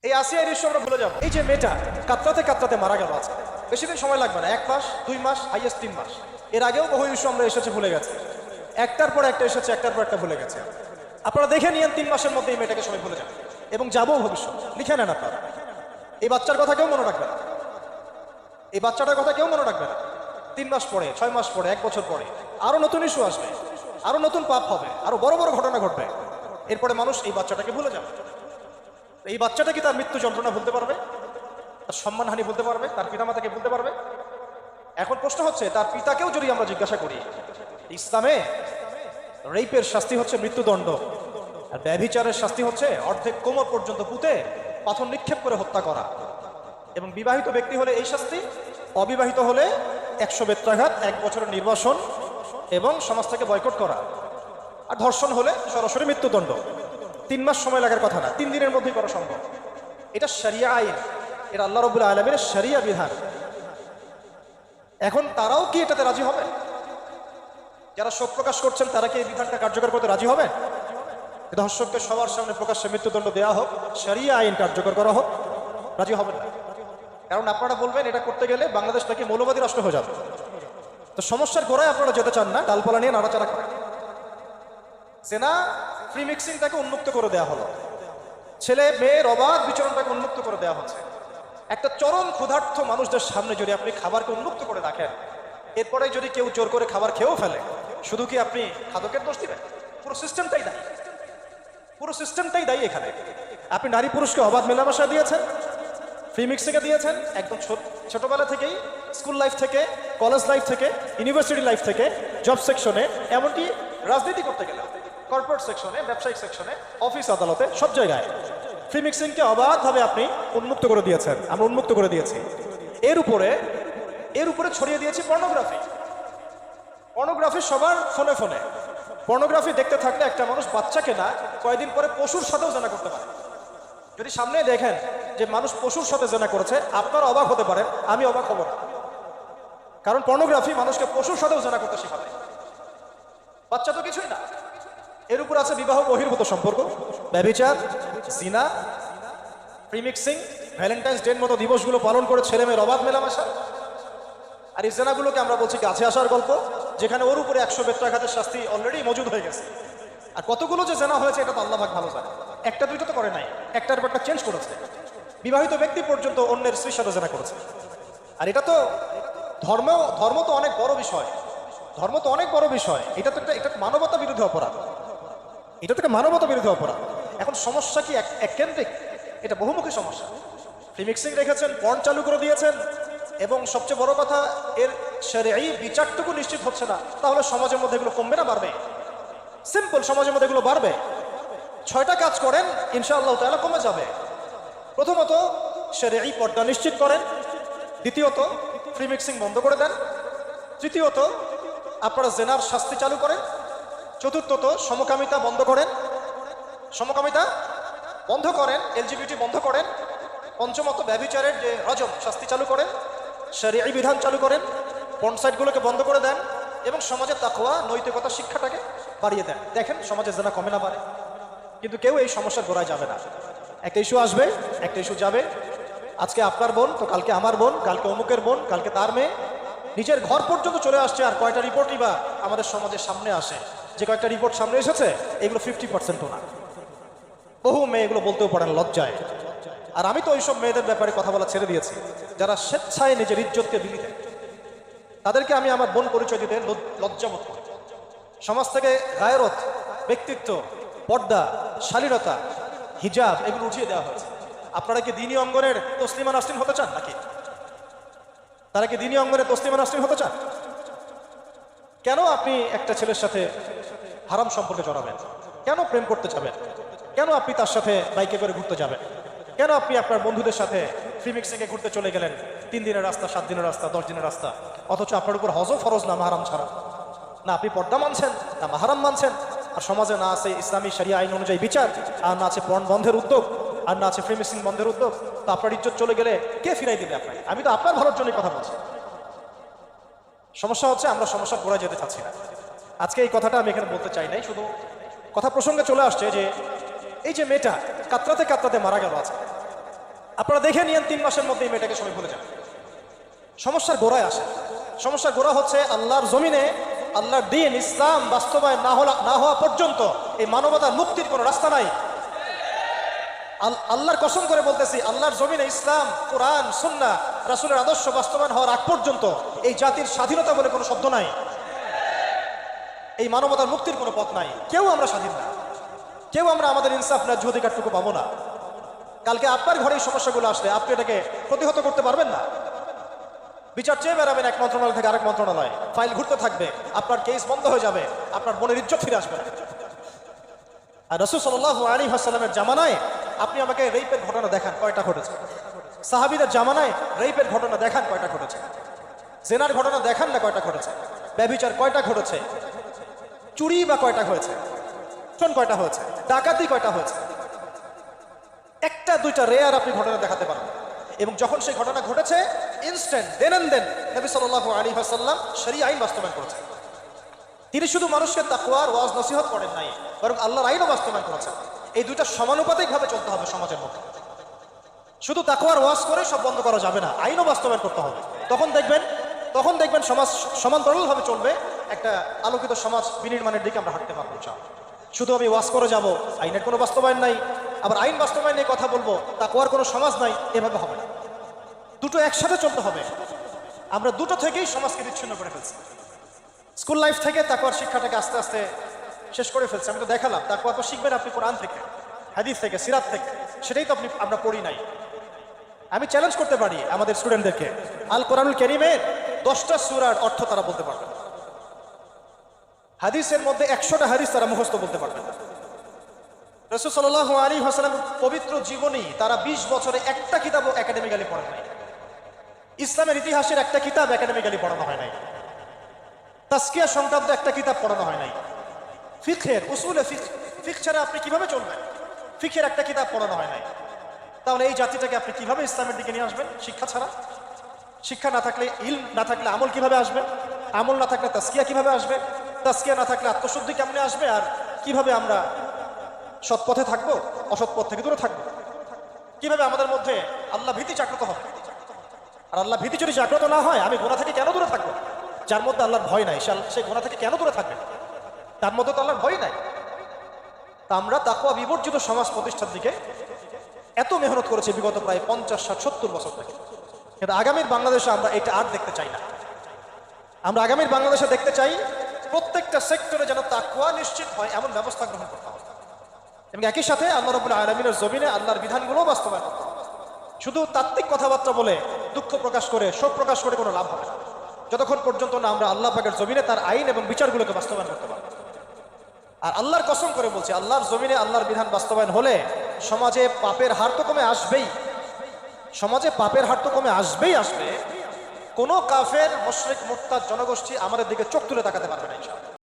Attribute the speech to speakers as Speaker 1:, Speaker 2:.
Speaker 1: এই আসিয়া দৃশ্য আমরা ভুলে যাবো। এই যে মেয়েটা কাতরাতে কাতরাতে মারা গেল আছে, বেশি দিন সময় লাগবে না, 1 মাস 2 মাস হাইয়েস্ট 3 মাস। এর আগেও বহু ইস্যু আমরা এসেছে ভুলে গেছে, একটার পর একটা এসেছে, একটার পর একটা ভুলে গেছে। আপনারা দেখে নিয়েন 3 মাসের মধ্যে এই মেয়েটাকে সবাই ভুলে যাবে এবং যাবো ভবিষ্যৎ। লিখে নেন আপনারা। এই বাচ্চার কথা কেউ মনে রাখবে না, এই বাচ্চাটার কথা কেউ মনে রাখবে না। 3 মাস পরে, 6 মাস পরে, 1 বছর পরে আরো নতুন ইস্যু আসবে, আরো নতুন পাপ হবে, আরো বড় বড় ঘটনা ঘটবে। এরপরে মানুষ এই বাচ্চাটাকে ভুলে যাবে। এই বাচ্চাটা কি তার মৃত্যু যন্ত্রণা ভুলতে পারবে? তার সম্মানহানি ভুলতে পারবে? তার পিতামাতাকে ভুলতে পারবে? এখন প্রশ্ন হচ্ছে, তার পিতাকেও যদি আমরা জিজ্ঞাসা করি, ইসলামে রেপের শাস্তি হচ্ছে মৃত্যুদণ্ড, আর ব্যভিচারের শাস্তি হচ্ছে অর্ধেক কোমর পর্যন্ত পুঁতে পাথর নিক্ষেপ করে হত্যা করা। এবং বিবাহিত ব্যক্তি হলে এই শাস্তি, অবিবাহিত হলে 100 বেত্রাঘাত, 1 বছরের নির্বাসন এবং সমাজ থেকে বয়কট করা। আর ধর্ষণ হলে সরাসরি মৃত্যুদণ্ড। 3 মাস সময় লাগার কথা না, 3 দিনের মধ্যেই করা সম্ভব। এটা শরিয়া আইন, এটা আল্লাহ রাব্বুল আলামিনের শরিয়া বিধান। এখন তারাও কি এটাতে রাজি হবে? যারা শোক প্রকাশ করছেন তারা কি এই বিধানটা কার্যকর করতে রাজি হবে? ধর্ষককে সবার সামনে প্রকাশ্যে মৃত্যুদণ্ড দেওয়া হোক, শরিয়া আইন কার্যকর করা হোক, রাজি হবে না। কারণ আপনারা বলবেন এটা করতে গেলে বাংলাদেশ নাকি মৌলবাদী রাষ্ট্র হয়ে যাবে। তো সমস্যার গোড়ায় আপনারা যেতে চান না, ডালপালা নিয়ে নাড়াচাড়া করেন। সেনা ফ্রি মিক্সিংটাকে উন্মুক্ত করে দেওয়া হলো, ছেলে মেয়ের অবাধ বিচরণটাকে উন্মুক্ত করে দেওয়া হচ্ছে। একটা চরম ক্ষুধার্ত মানুষদের সামনে যদি আপনি খাবারকে উন্মুক্ত করে রাখেন, এরপরে যদি কেউ জোর করে খাবার খেয়েও ফেলে, শুধু কি আপনি খাদকের দোষ দিবেন? পুরো সিস্টেমটাই দায়ী, পুরো সিস্টেমটাই দায়ী এখানে। আপনি নারী পুরুষকে অবাধ মেলামেশা দিয়েছেন, ফ্রি মিক্সিংয়ে দিয়েছেন, একদম ছোটবেলা থেকেই, স্কুল লাইফ থেকে, কলেজ লাইফ থেকে, ইউনিভার্সিটি লাইফ থেকে, জব সেকশনে, এমনকি রাজনীতি করতে গেলে কর্পোরেট সেকশনে, ব্যবসায়িক সেকশনে, অফিস আদালতে, সব জায়গায় ফ্রি মিক্সিংকে অবাধভাবে আপনি উন্মুক্ত করে দিয়েছেন, আমরা উন্মুক্ত করে দিয়েছি। এর উপরে ছড়িয়ে দিয়েছি পর্নোগ্রাফি। পর্নোগ্রাফি সবার ফোনে ফোনে। পর্নোগ্রাফি দেখতে থাকলে একটা মানুষ বাচ্চাকে না, কয়েকদিন পরে পশুর সাথেও জেনা করতে পারে। যদি সামনে দেখেন যে মানুষ পশুর সাথে জেনা করেছে, আপনারা অবাক হতে পারেন, আমি অবাক হব না। কারণ পর্নোগ্রাফি মানুষকে পশুর সাথেও জেনা করতে শেখাবে। বাচ্চা তো কিছুই না। এর উপর আছে বিবাহ বহির্ভূত সম্পর্ক, ব্যভিচার, জিনা, ফ্রি মিক্সিং, ভ্যালেন্টাইন্স ডের মতো দিবসগুলো পালন করে ছেলে মেয়ের অবাধ মেলামেশা। আর এই জেনাগুলোকে আমরা বলছি কাছে আসার গল্প, যেখানে ওর উপরে 100 বেত্রাঘাতের শাস্তি অলরেডি মজুদ হয়ে গেছে। আর কতগুলো যে জেনা হয়েছে এটা তো আল্লাহ পাক ভালো জানে। একটা দুইটা তো করে নাই, একটার পর একটা চেঞ্জ করেছে। বিবাহিত ব্যক্তি পর্যন্ত অন্যের স্ত্রীর সাথে জেনা করেছে। আর এটা তো ধর্ম তো অনেক বড় বিষয়, ধর্ম তো অনেক বড় বিষয়। এটা মানবতা বিরোধী অপরাধ, এটা থেকে মানবতা বিরোধী অপরাধ। এখন সমস্যা কি এককেন্দ্রিক? এটা বহুমুখী সমস্যা। ফ্রি মিক্সিং রেখেছেন, পর্ন চালু করে দিয়েছেন, এবং সবচেয়ে বড় কথা, এর শরঈ বিচারটুকু নিশ্চিত হচ্ছে না। তাহলে সমাজের মধ্যে এগুলো কমবে না বাড়বে? সিম্পল, সমাজের মধ্যে এগুলো বাড়বে। 6টা কাজ করেন, ইনশাআল্লাহ তাআলা কমে যাবে। প্রথমত শরঈ পর্দা নিশ্চিত করেন, দ্বিতীয়ত ফ্রি মিক্সিং বন্ধ করে দেন, তৃতীয়ত আপনারা জেনার শাস্তি চালু করেন, চতুর্থত সমকামিতা বন্ধ করেন, এলজিবিটি বন্ধ করেন, পঞ্চমত ব্যভিচারের যে রজম শাস্তি চালু করেন, শরঈ বিধান চালু করেন, পর্ন সাইটগুলোকে বন্ধ করে দেন, এবং সমাজের তাকওয়া, নৈতিকতা শিক্ষাটাকে বাড়িয়ে দেন। দেখেন সমাজে জেনা কমে না বাড়ে? কিন্তু কেউ এই সমস্যার গোড়ায় যাবে না। একটা ইস্যু আসবে, একটা ইস্যু যাবে। আজকে আপনার বোন, তো কালকে আমার বোন, কালকে অমুকের বোন, কালকে তার মেয়ে, নিজের ঘর পর্যন্ত চলে আসছে। আর কয়টা রিপোর্টই বা আমাদের সমাজের সামনে আসে? যে কয়েকটা রিপোর্ট সামনে এসেছে, এগুলো 50%ও না। বহু মেয়ে এগুলো বলতেও পারেন লজ্জায়। আর আমি তো ওইসব মেয়েদের ব্যাপারে কথা বলা ছেড়ে দিয়েছি, যারা স্বেচ্ছায় নিজের ইজ্জতকে বিলি দেয়। তাদেরকে আমি আমার বোন পরিচয় দিতে লজ্জা বোধ করি। সমাজ থেকে গায়রত, ব্যক্তিত্ব, পর্দা, শালীনতা, হিজাব এগুলো উঠিয়ে দেওয়া হয়েছে। আপনারা কি দ্বীনি অঙ্গনের তসলিমা নাসরিন হতে চান নাকি? তারা কি দ্বীনি অঙ্গনের তসলিমা নাসরিন হতে চান? কেন আপনি একটা ছেলের সাথে হারাম সম্পর্কে জড়াবেন? কেন প্রেম করতে যাবেন? কেন আপনি তার সাথে বাইকে করে ঘুরতে যাবেন? কেন আপনি আপনার বন্ধুদের সাথে ফ্রি মিক্সিংয়ে ঘুরতে চলে গেলেন? 3 দিনের রাস্তা, 7 দিনের রাস্তা, 10 দিনের রাস্তা, অথচ আপনার উপর হজও ফরজ না মাহারাম ছাড়া। না আপনি পর্দা মানছেন, না মাহারাম মানছেন। আর সমাজে না আছে ইসলামী শরিয়া আইন অনুযায়ী বিচার, আর না আছে পর্ন বন্ধের উদ্যোগ, আর না আছে ফ্রি মিক্সিং বন্ধের উদ্যোগ। তো আপনার ইজ্জত চলে গেলে কে ফিরাই দিবে আপনাকে? আমি তো আপনার ভালোর জন্যই কথা বলছি। সমস্যা হচ্ছে আমরা সমস্যার গোড়ায় যেতে চাচ্ছি না। আজকে এই কথাটা আমি এখানে বলতে চাই নাই, শুধু কথা প্রসঙ্গে চলে আসছে যে এই যে মেয়েটা কাতরাতে কাতরাতে মারা গেল আছে, আপনারা দেখে নিয়েন 3 মাসের মধ্যে এই মেয়েটাকে সবাই ভুলে যান। সমস্যার গোড়ায় আসে। সমস্যার গোড়া হচ্ছে আল্লাহর জমিনে আল্লাহর দ্বীন ইসলাম বাস্তবায়ন না হওয়া পর্যন্ত এই মানবতার মুক্তির কোনো রাস্তা নাই। আল্লাহর কসম করে বলতেছি, আল্লাহর জমিনে ইসলাম, কোরআন, সুন্নাহ, রাসূলের আদর্শ বাস্তবায়ন হওয়ার আগ পর্যন্ত এই জাতির স্বাধীনতা বলে কোনো শব্দ নাই। এই মানবতার মুক্তির কোনো পথ নাই। কেউ আমরা স্বাধীন না, কেউ আমরা আমাদের ইনসাফ ন্যায্য অধিকারটুকু পাবো না। কালকে আপনার ঘরে এই সমস্যাগুলো আসলে আপনি এটাকে প্রতিহত করতে পারবেন না। বিচার চেয়ে বেড়াবেন এক মন্ত্রণালয় থেকে আরেক মন্ত্রণালয়, ফাইল ঘুরতে থাকবে, আপনার কেস বন্ধ হয়ে যাবে, আপনার বোনের ইজ্জত ফিরে আসবে না। আর রাসূল সাল্লাল্লাহু আলাইহি ওয়াসাল্লামের জামানায় আপনি আমাকে রেপের ঘটনা দেখান কয়টা ঘটেছে? সাহাবীদের জামানায় রেপের ঘটনা দেখান কয়টা ঘটেছে? জেনার ঘটনা দেখান না কয়টা ঘটেছে? ব্যভিচার কয়টা ঘটেছে? চুরি বা কয়টা হয়েছে? খুন কয়টা হয়েছে? ডাকাতি কয়টা হয়েছে? একটা দুইটা রেয়ার আপনি ঘটনা দেখাতে পারেন। এবং যখন সেই ঘটনা ঘটেছে ইনস্ট্যান্ট দেন নবী সাল্লাল্লাহু আলাইহি ওয়াসাল্লাম শরীয়ত আইন বাস্তবায়ন করেছেন। তিনি শুধু মানুষকে তাকওয়ার ওয়াজ নসিহত করেন নাই, বরং আল্লাহর আইনও বাস্তবায়ন করেছেন। এই দুইটা সমানুপাতিকভাবে চলতে হবে সমাজের মধ্যে। শুধু তাকওয়ার ওয়াজ করে সব বন্ধ করা যাবে না, আইনও বাস্তবায়ন করতে হবে। তখন দেখবেন সমাজ সমান্তরালভাবে চলবে। একটা আলোকিত সমাজ বিনির্মাণের দিকে আমরা হাঁটতে পারবো ইনশাআল্লাহ। শুধু আমি ওয়াজ করে যাব, আইনের কোনো বাস্তবায়ন নাই, আবার আইন বাস্তবায়ন নিয়ে কথা বলবো, তাকওয়ার কোনো সমাজ নাই, এভাবে হবে না। দুটো একসাথে চলতে হবে। আমরা দুটো থেকেই সমাজকে বিচ্ছিন্ন করে ফেলছি। স্কুল লাইফ থেকে তাকওয়ার শিক্ষাটাকে আস্তে আস্তে শেষ করে ফেলছি। আমি তো দেখালাম তাকওয়া তো শিখবেন আপনি কোরআন থেকে, হাদিস থেকে, সিরাত থেকে, সেটাই তো আমরা পড়ি নাই। আমি চ্যালেঞ্জ করতে পারি আমাদের স্টুডেন্টদেরকে, আল কোরআনুল কারীমের 10টা সূরার অর্থ তারা বলতে পারবে, হাদিসের মধ্যে 100টা হাদিস তারা মুখস্থ বলতে পারবে। রাসূল সাল্লাল্লাহু আলাইহি ওয়াসাল্লামের পবিত্র জীবনী তারা 20 বছরে একটা কিতাবও একাডেমিক্যালি পড়েন নাই। ইসলামের ইতিহাসের একটা কিতাব একাডেমিক্যালি পড়ানো হয় নাই। তাজকিয়া সংক্রান্ত একটা কিতাব পড়ানো হয় নাই। ফিকহের উসুলে ফিকহ ছাড়া আপনি কিভাবে চলবেন? ফিকহের একটা কিতাব পড়ানো হয় নাই। তাহলে এই জাতিটাকে আপনি কিভাবে ইসলামের দিকে নিয়ে আসবেন? শিক্ষা ছাড়া। শিক্ষা না থাকলে, ইলম না থাকলে আমল কিভাবে আসবে? আমল না থাকলে তাজকিয়া কিভাবে আসবে? তাজকিয়া না থাকলে আত্মশুদ্ধি কেমনে আসবে? আর কিভাবে আমরা সৎ পথে থাকবো, অসৎ পথ থেকে দূরে থাকবো? কিভাবে আমাদের মধ্যে আল্লাহ ভীতি জাগ্রত হবে? আর আল্লাহ ভীতি যদি জাগ্রত না হয়, আমি গুনাহ থেকে কেন দূরে থাকবো? যার মধ্যে আল্লাহর ভয় নাই সে গুনাহ থেকে কেন দূরে থাকবে? তার মধ্যে তো আল্লাহর ভয় নাই। তা আমরা তাকওয়া বিবর্জিত সমাজ প্রতিষ্ঠার দিকে এত মেহনত করেছি বিগত প্রায় 50, 60, 70 বছর থেকে। কিন্তু আগামীর বাংলাদেশে আমরা এটা আর দেখতে চাই না। আমরা আগামীর বাংলাদেশে দেখতে চাই প্রত্যেকটা সেক্টরে যেন তাকওয়া নিশ্চিত হয় এমন ব্যবস্থা গ্রহণ করতে হবে। এবং একই সাথে আল্লাহ রাব্বুল আলামিনের জমিনে আল্লাহর বিধানগুলো বাস্তবায়ন করতে হবে। শুধু তাত্ত্বিক কথাবার্তা বলে, দুঃখ প্রকাশ করে, শোক প্রকাশ করে কোনো লাভ হবে না, যতক্ষণ পর্যন্ত না আমরা আল্লাহ পাকের জমিনে তার আইন এবং বিচারগুলোকে বাস্তবায়ন করতে পারবো। আর আল্লাহর কসম করে বলছি, আল্লাহর জমিনে আল্লাহর বিধান বাস্তবায়ন হলে সমাজে পাপের হার তো কমে আসবেই। সমাজে পাপের হার তো কমে আসবে। কোনো কাফের, মুশরিক, মুরতাদ জনগোষ্ঠী আমাদের দিকে চোখ তুলে তাকাতে পারবে না ইনশাআল্লাহ।